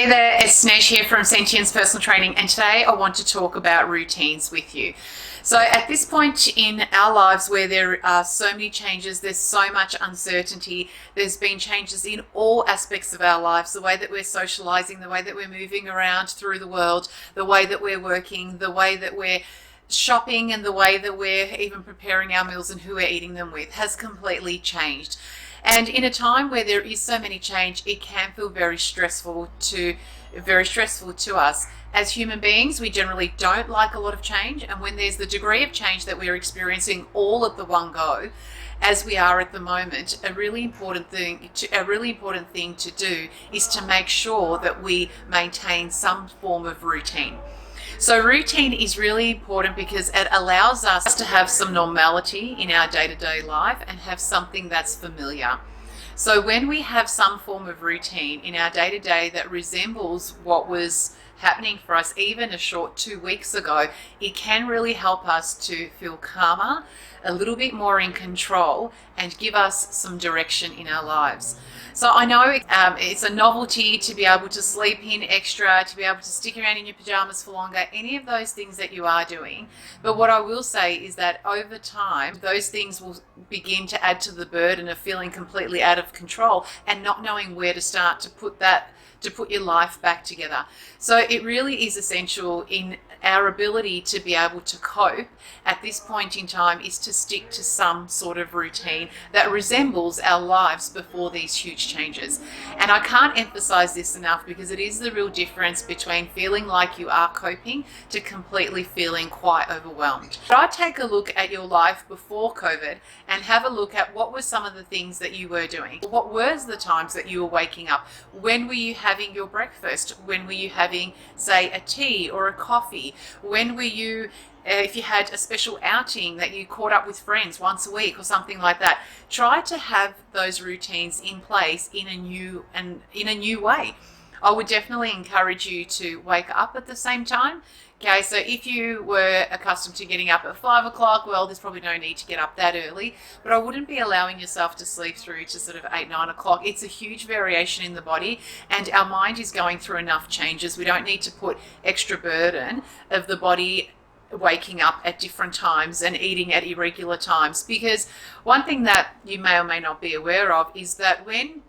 Hey there, it's Snez here from Sentience Personal Training, and today I want to talk about routines with you. So at this point in our lives where there are so many changes, there's so much uncertainty, there's been changes in all aspects of our lives, the way that we're socializing, the way that we're moving around through the world, the way that we're working, the way that we're shopping, and the way that we're even preparing our meals and who we're eating them with has completely changed. And in a time where there is so many change, it can feel very stressful to us. As human beings, we generally don't like a lot of change, and when there's the degree of change that we're experiencing all at the one go, as we are at the moment, a really important thing to do is to make sure that we maintain some form of routine. So routine is really important because it allows us to have some normality in our day-to-day life and have something that's familiar. So when we have some form of routine in our day-to-day that resembles what was happening for us even a short 2 weeks ago, it can really help us to feel calmer, a little bit more in control, and give us some direction in our lives. So I know it's a novelty to be able to sleep in extra, to be able to stick around in your pajamas for longer, any of those things that you are doing. But what I will say is that over time, those things will begin to add to the burden of feeling completely out of control and not knowing where to start to put your life back together. So it really is essential in our ability to be able to cope at this point in time is to stick to some sort of routine that resembles our lives before these huge changes. And I can't emphasize this enough because it is the real difference between feeling like you are coping to completely feeling quite overwhelmed. But I take a look at your life before COVID and have a look at what were some of the things that you were doing. What were the times that you were waking up? When were you having your breakfast? When were you having, say, a tea or a coffee? When were you, if you had a special outing that you caught up with friends once a week or something like that? Try to have those routines in place in a new way. I would definitely encourage you to wake up at the same time. Okay, so if you were accustomed to getting up at 5 o'clock, well, there's probably no need to get up that early, but I wouldn't be allowing yourself to sleep through to sort of 8, 9 o'clock. It's a huge variation in the body, and our mind is going through enough changes. We don't need to put extra burden of the body waking up at different times and eating at irregular times, because one thing that you may or may not be aware of is that when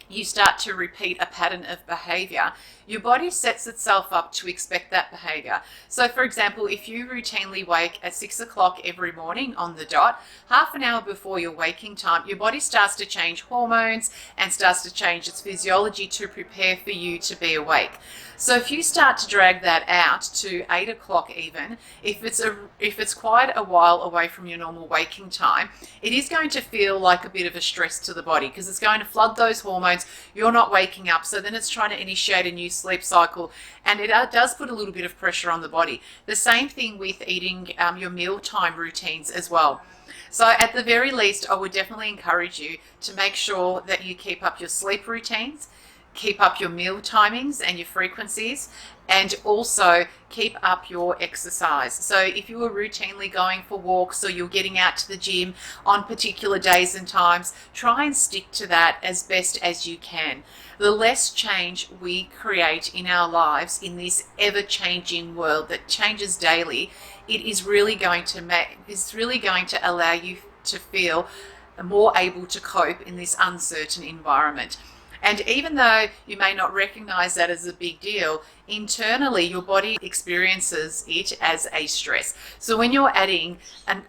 you start to repeat a pattern of behavior, your body sets itself up to expect that behavior. So for example, if you routinely wake at 6 o'clock every morning on the dot, half an hour before your waking time, your body starts to change hormones and starts to change its physiology to prepare for you to be awake. So if you start to drag that out to 8 o'clock even, if it's quite a while away from your normal waking time, it is going to feel like a bit of a stress to the body because it's going to flood those hormones. You're not waking up, so then it's trying to initiate a new sleep cycle, and it does put a little bit of pressure on the body. The same thing with eating your mealtime routines as well. So at the very least, I would definitely encourage you to make sure that you keep up your sleep routines, keep up your meal timings and your frequencies, and also keep up your exercise. So if you were routinely going for walks or you're getting out to the gym on particular days and times, try and stick to that as best as you can. The less change we create in our lives in this ever-changing world that changes daily, it is really going to allow you to feel more able to cope in this uncertain environment. And even though you may not recognize that as a big deal, internally your body experiences it as a stress. So when you're adding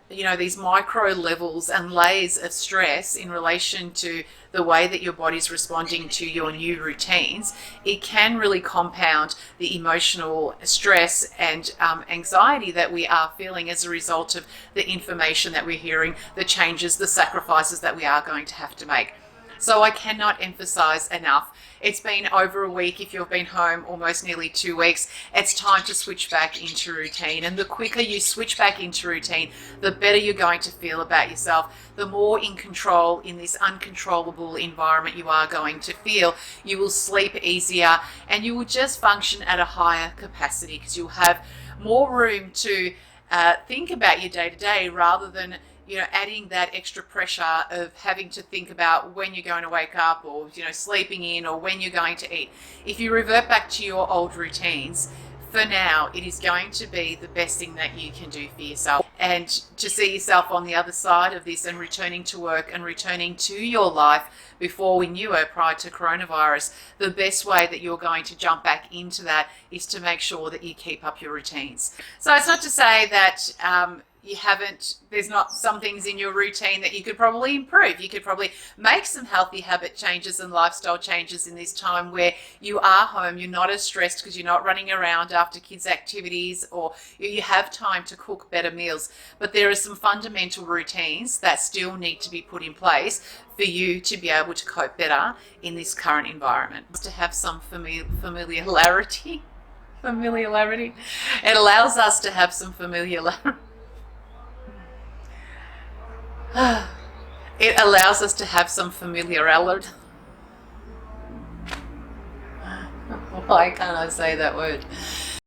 these micro levels and layers of stress in relation to the way that your body's responding to your new routines, it can really compound the emotional stress and anxiety that we are feeling as a result of the information that we're hearing, the changes, the sacrifices that we are going to have to make. So I cannot emphasize enough. It's been over a week. If you've been home almost nearly 2 weeks, it's time to switch back into routine. And the quicker you switch back into routine, the better you're going to feel about yourself. The more in control in this uncontrollable environment you are going to feel. You will sleep easier and you will just function at a higher capacity because you'll have more room to think about your day-to-day rather than adding that extra pressure of having to think about when you're going to wake up, or sleeping in, or when you're going to eat. If you revert back to your old routines, for now, it is going to be the best thing that you can do for yourself. And to see yourself on the other side of this and returning to work and returning to your life before we knew it, prior to coronavirus, the best way that you're going to jump back into that is to make sure that you keep up your routines. So it's not to say that there's not some things in your routine that you could probably improve. You could probably make some healthy habit changes and lifestyle changes in this time where you are home, you're not as stressed because you're not running around after kids' activities, or you have time to cook better meals. But there are some fundamental routines that still need to be put in place for you to be able to cope better in this current environment. To have some familiarity. It allows us to have some familiarity. It allows us to have some familiarity. Why can't I say that word?